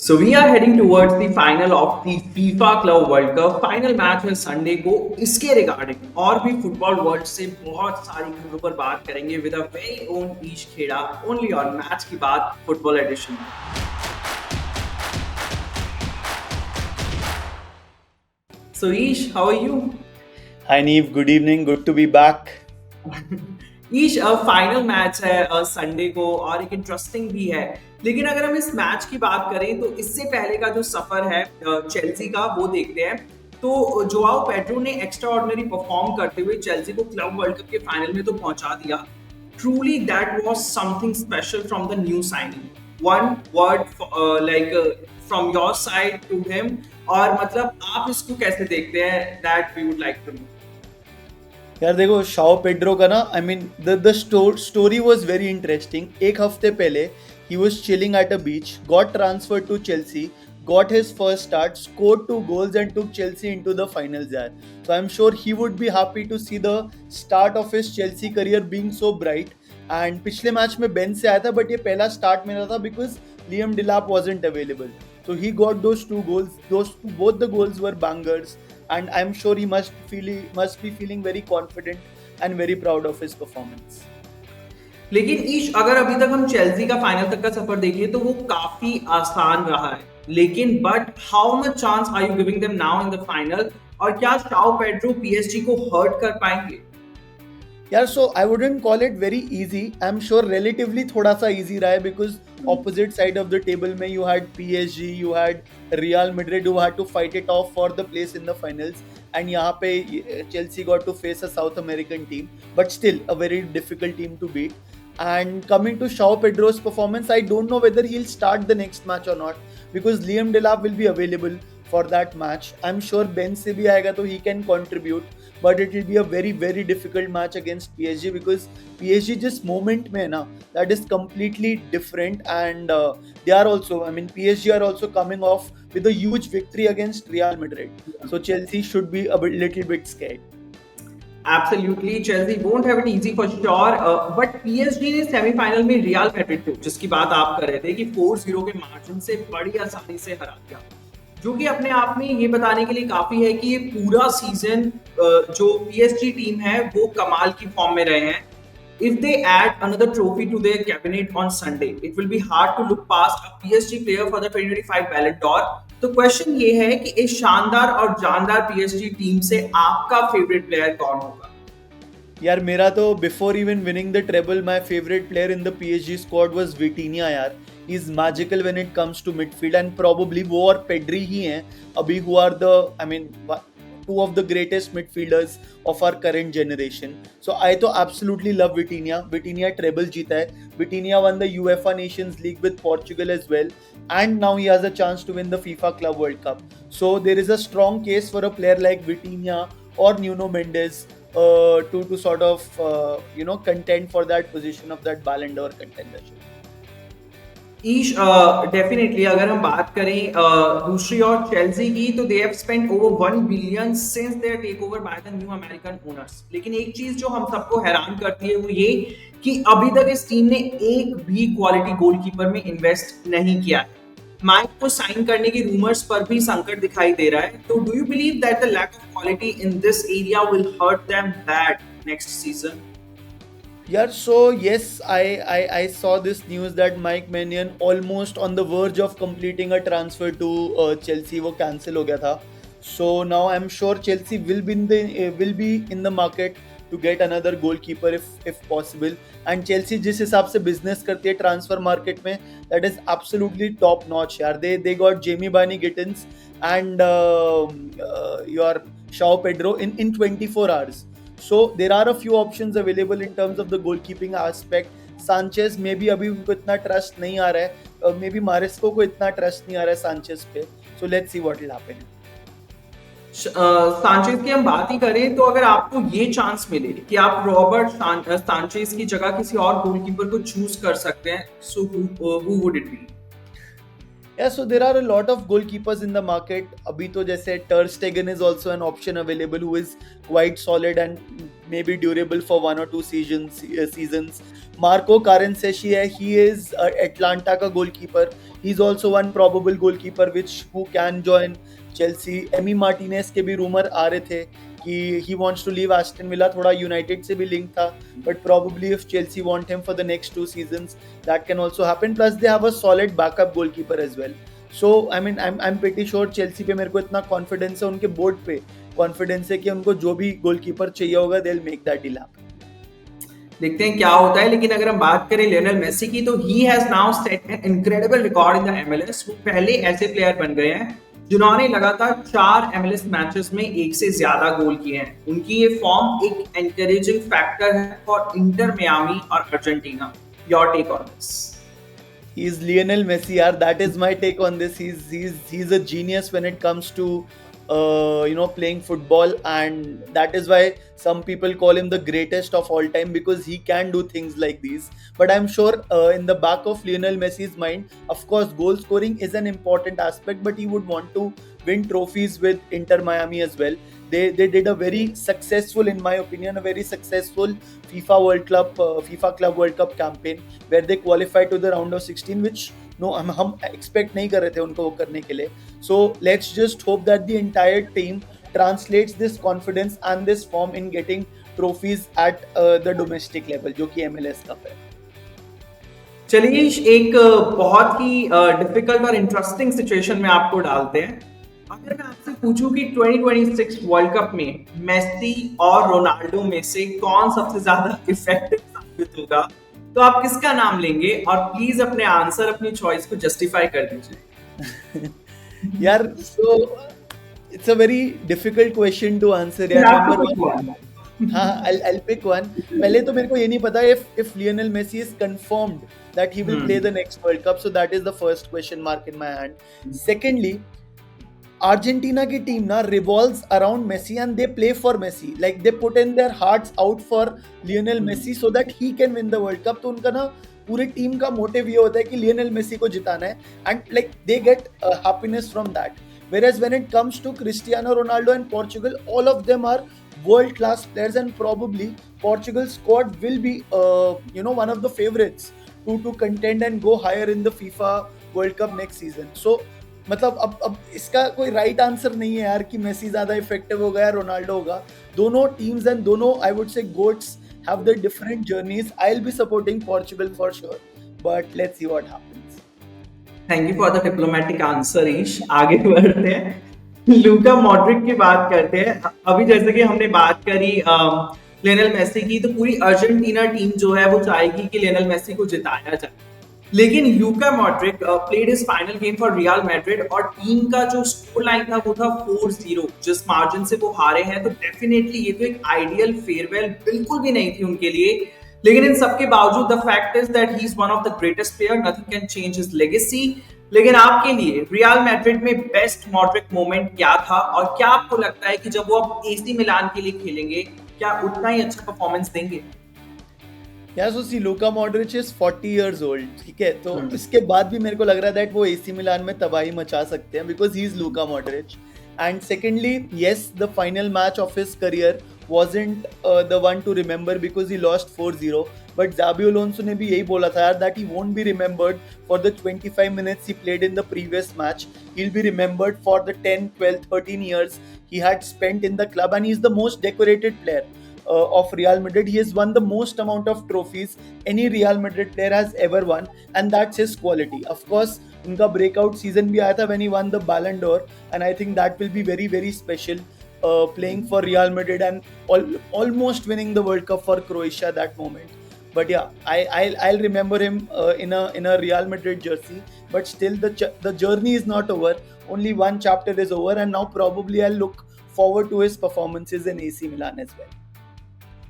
So we are heading towards the final of the FIFA Club World Cup. Final match है Sunday को. इसके regarding और भी football world से बहुत सारी खबरों पर बात करेंगे with a very own Ish Khera only on match की बात football edition. So Ish, how are you? Hi Neve, good evening. Good to be back. Ish final match है संडे को और एक इंटरेस्टिंग भी है. लेकिन अगर हम इस मैच की बात करें तो इससे पहले का जो सफर है चेल्सी का वो देखते हैं. तो जोआओ पेड्रो ने एक्स्ट्रा ऑर्डिनरी परफॉर्म करते हुए चेल्सी को क्लब वर्ल्ड कप के फाइनल में तो पहुंचा दिया. Truly that was something special from the new signing. One word like from your side to him, और मतलब आप इसको कैसे देखते हैं, that we would like to know. यार देखो शाओ पेड्रो का ना the story was very interesting. एक हफ्ते पहले ही was chilling eight a beach, got transfer to Chelsea, got his first start, scored 2 goals and took Chelsea into the finals there. So I'm sure he would be happy to see the start of his Chelsea career being so bright. And पिछले match में bench से आया था but ये पहला start मेरा था because Liam Delap wasn't available. So he got those 2 goals. Both the goals were bangers, and I'm sure he must be feeling very confident and very proud of his performance. लेकिन ईश अगर अभी तक हम Chelsea का final तक का सफर देखें तो वो काफी आसान रहा है. लेकिन but how much chance are you giving them now in the final, और क्या शाओ पेड्रो पीएसजी को हर्ट कर पाएंगे? Yeah, so I wouldn't call it very easy. I'm sure relatively थोड़ा सा easy रहा है because opposite side of the table में you had PSG, you had Real Madrid who had to fight it off for the place in the finals, and यहाँ पे Chelsea got to face a South American team, but still a very difficult team to beat. And coming to João Pedro's performance, I don't know whether he'll start the next match or not because Liam Delap will be available for that match. I'm sure Ben से भी आएगा तो he can contribute, but it will be a very very difficult match against PSG because PSG just moment में ना, that is completely different. And they are also, PSG are also coming off with a huge victory against Real Madrid, so Chelsea should be a little bit scared. Absolutely, Chelsea won't have it easy for sure. But PSG ने semifinal में real Madrid को, जिसकी बात आप कर रहे थे कि 4-0 के मार्जिन से बड़ी आसानी से हरा दिया, जो कि अपने आप में ये बताने के लिए काफी है कि ये पूरा सीजन जो PSG टीम है वो कमाल की फॉर्म में रहे हैं. If they add another trophy to their cabinet on Sunday, it will be hard to look past a PSG player for the 2025 Ballon d'Or. तो क्वेश्चन ये है कि इस शानदार और जानदार PSG टीम से आपका फेवरेट प्लेयर कौन होगा? यार मेरा तो before even winning the treble my favourite player in the PSG squad was Vitinha. यार he is magical when it comes to midfield and probably वो और पेड्री ही हैं अभी who are the two of the greatest midfielders of our current generation. So I to absolutely love Vitinha. Vitinha treble जीता है. Vitinha won the UEFA Nations League with Portugal as well, and now he has a chance to win the FIFA Club World Cup. So there is a strong case for a player like Vitinha or Nuno Mendes to sort of contend for that position of that Ballon d'Or contendership. Ish definitely अगर हम बात करें दूसरी और Chelsea की, तो they have spent over 1 billion since their takeover by the new American owners. लेकिन एक चीज जो हम सबको हैरान करती है वो ये कि अभी तक इस टीम ने एक भी क्वालिटी गोलकीपर में इन्वेस्ट नहीं किया है. माइक को साइन करने के रूमर्स पर भी संकट दिखाई दे रहा है. तो do you believe that the lack of quality in this area will hurt them bad next season? Yeah, so yes, I saw this news that Mike Maignan almost on the verge of completing a transfer to Chelsea. वो cancel हो गया था. So now I'm sure Chelsea will be in the market to get another goalkeeper if possible. And Chelsea जिस हिसाब से business करती है transfer market में, that is absolutely top notch. यार they got Jamie Vardy Gittins and your João Pedro in 24 hours. So there are a few options available in terms of the goalkeeping aspect. Sanchez maybe अभी उनको इतना trust नहीं आ रहा है, maybe मारेस्को को इतना trust नहीं आ रहा है सांचेज पे. So let's see what will happen. Sanchez की हम बात ही करें तो अगर आपको ये चांस मिले कि आप रॉबर्ट सांचेज की जगह किसी और गोलकीपर को चूज कर सकते हैं, so who would it be? Yeah, so there are a lot of goalkeepers in the market. अभी तो जैसे Ter Stegen is also an option available who is quite solid and maybe durable for 1 or 2 seasons. Marco Carenceci, he is Atlanta का goalkeeper. He's also one probable goalkeeper who can join Chelsea. Emi Martinez के भी rumor आ रहे थे कि he wants to leave Aston Villa. थोड़ा United से भी link था, but probably if Chelsea want him for the next 2 seasons, that can also happen. Plus they have a solid backup goalkeeper as well. So I mean I'm pretty sure Chelsea पे मेरे को इतना confidence है, उनके board पे confidence है कि उनको जो भी goalkeeper चाहिए होगा they'll make that deal happen. देखते हैं क्या होता है। लेकिन अगर हम बात करें लियोनेल मेसी की, तो he has now set an incredible record in the MLS. वो पहले ऐसे प्लेयर बन गए हैं जिन्होंने लगातार 4 एमएलएस मैचेस में एक से ज्यादा गोल किए हैं। उनकी ये फॉर्म एक एनकरेजिंग फैक्टर है फॉर इंटर मियामी और Argentina. Your take on this? He's Lionel Messi, yaar. That is my take on this. He's a genius when it comes to playing football, and that is why some people call him the greatest of all time, because he can do things like these. But I'm sure in the back of Lionel Messi's mind, of course, goal scoring is an important aspect, but he would want to win trophies with Inter Miami as well. They did a very successful, in my opinion, a very successful FIFA Club World Cup campaign where they qualified to the round of 16, which हम expect नहीं कर रहे थे उनको वो करने के लिए. So let's just hope that the entire team translates this confidence and this form in getting trophies at the domestic level, जो कि MLS Cup है. चलिए एक बहुत ही डिफिकल्ट और इंटरेस्टिंग सिचुएशन में आपको डालते हैं। अगर मैं आपसे पूछूं कि 2026 वर्ल्ड कप में मेसी और रोनाल्डो में से कौन सबसे ज्यादा इफेक्टिव साबित होगा, तो आप किसका नाम लेंगे? और प्लीज अपने आंसर, अपनी चॉइस को जस्टिफाई कर दीजिए। यार, so it's a very difficult question to answer. यार, number one, हाँ, I'll pick one. पहले तो मेरे को ये नहीं पता if Lionel Messi is confirmed that he will play the next World Cup, so that is the first question mark in my hand. Secondly, Argentina की टीम ना revolves around Messi and they play for Messi. Like they put in their hearts out for Lionel Messi so that he can win the World Cup. तो उनका ना पूरी team का motive ये होता है कि Lionel Messi को जिताना है, and like they get happiness from that. Whereas when it comes to Cristiano Ronaldo and Portugal, all of them are world-class players, and probably Portugal's squad will be one of the favorites to contend and go higher in the FIFA World Cup next season. So मतलब अब इसका कोई right answer नहीं है यार कि Messi ज्यादा effective होगा या रोनाल्डो होगा. दोनों टीम्स एंड दोनों I would say goats have the different journeys. I will be supporting Portugal for sure, but let's see what happens. Thank you for the diplomatic answer Ish. आगे बढ़ते हैं, लूका Modric की बात करते हैं. अभी जैसे कि हमने बात करी लियोनेल मेसी की, तो पूरी अर्जेंटीना टीम जो है वो चाहेगी कि लियोनेल मेसी को जिताया जाए. लेकिन लूका Modric played his final game for real Madrid और टीम का जो स्कोर लाइन था वो था 4-0, जिस मार्जिन से वो हारे हैं. तो डेफिनेटली ये तो एक आइडियल फेयरवेल बिल्कुल भी नहीं थी उनके लिए. लेकिन इन सबके बावजूद the fact is that he is one of the greatest player, nothing can change his legacy. लेकिन आपके लिए रियल मैड्रिड में बेस्ट मॉड्रिक मोमेंट क्या था, और क्या आपको लगता है कि जब वो अब एसी मिलान के लिए खेलेंगे क्या उतना ही अच्छा परफॉर्मेंस देंगे? यार, सो सी, Luka Modric is 40 years old, ठीक है. तो इसके बाद भी मेरे को लग रहा है दैट वो एसी मिलान में तबाही मचा सकते हैं because he is Luka Modric. And secondly, yes, the final match of his career wasn't the one to remember because he lost 4-0, but Xabi Alonso ने भी यही बोला था यार that he won't be remembered for the 25 minutes he played in the previous match. He'll be remembered for the 10, 12, 13 years he had spent in the club, and he's the most decorated player of Real Madrid. He has won the most amount of trophies any Real Madrid player has ever won, and that's his quality. Of course, उनका breakout season भी आया था when he won the Ballon d'Or, and I think that will be very, very special. Playing for Real Madrid and almost winning the World Cup for Croatia that moment. But yeah, I'll remember him in a Real Madrid jersey. But still, the journey is not over. Only one chapter is over, and now probably I'll look forward to his performances in AC Milan as well.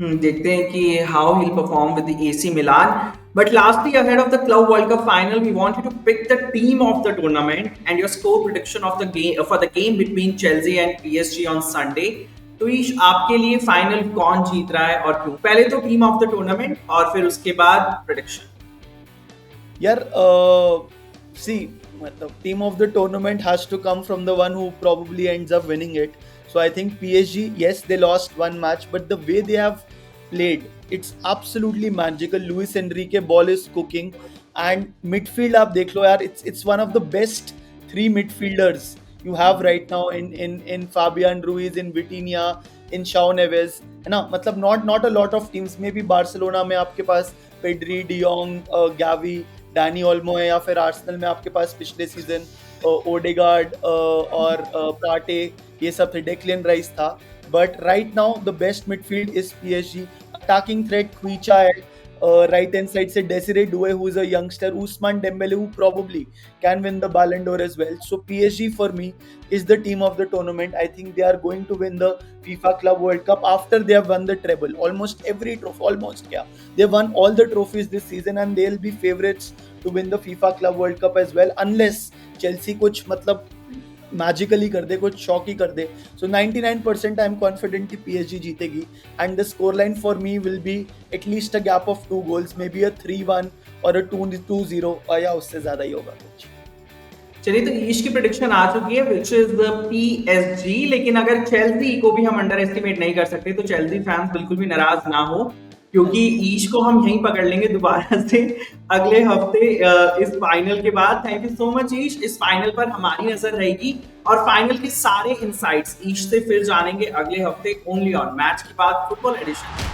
देखते हैं कि how he'll perform with the AC Milan. But lastly, ahead of the Club World Cup final, we want you to pick the team of the tournament and your score prediction of the game for the game between Chelsea and PSG on Sunday. तो ईश, आपके लिए final कौन जीत रहा है और क्यों? पहले तो टीम ऑफ द टूर्नामेंट और फिर उसके बाद प्रेडिक्शन. यार, see, मतलब team of the tournament has to come from the one who probably ends up winning it. So I think PSG, yes, they lost one match, but the way they have played, it's absolutely magical. Luis Enrique ball is cooking, and midfield आप देख लो यार, it's one of the best three midfielders you have right now in Fabian Ruiz, in Vitinha, in Shaw Neves, है ना? मतलब not a lot of teams, maybe Barcelona में आपके पास Pedri, de Jong, गैवी, Danny Olmo है, या फिर आर्सेनल में आपके पास पिछले सीजन ओडेगार्ड और पार्टे, ये सब थे, डेक्लियन राइस था. But right now the best midfield is PSG. Attacking threat Kvicha है, right hand side से Desiree Doué, who is a youngster, Ousmane Dembele, who probably can win the Ballon d'Or as well. So PSG for me is the team of the tournament. I think they are going to win the FIFA Club World Cup after they have won the treble. Almost every trophy, almost they've won all the trophies this season, and they'll be favorites to win the FIFA Club World Cup as well, unless Chelsea कुछ मतलब magically कर दे, कुछ shock ही कर दे. सो 99% I am confident कि PSG जीतेगी, and the score line for me will be at least a gap of 2 goals, may be a 3-1 और अ 2-0, या उससे ज्यादा ही होगा कुछ. चलिए, तो ईश की प्रेडिक्शन आ चुकी है विच इज द PSG. लेकिन अगर चेल्सी को भी हम अंडर एस्टिमेट नहीं कर सकते, तो चेल्सी फैंस बिल्कुल भी नाराज ना हो, क्योंकि ईश को हम यहीं पकड़ लेंगे दोबारा से अगले हफ्ते इस फाइनल के बाद. थैंक यू सो मच ईश. इस फाइनल पर हमारी नजर रहेगी और फाइनल के सारे इनसाइट्स ईश से फिर जानेंगे अगले हफ्ते, ओनली ऑन मैच के बाद फुटबॉल एडिशन.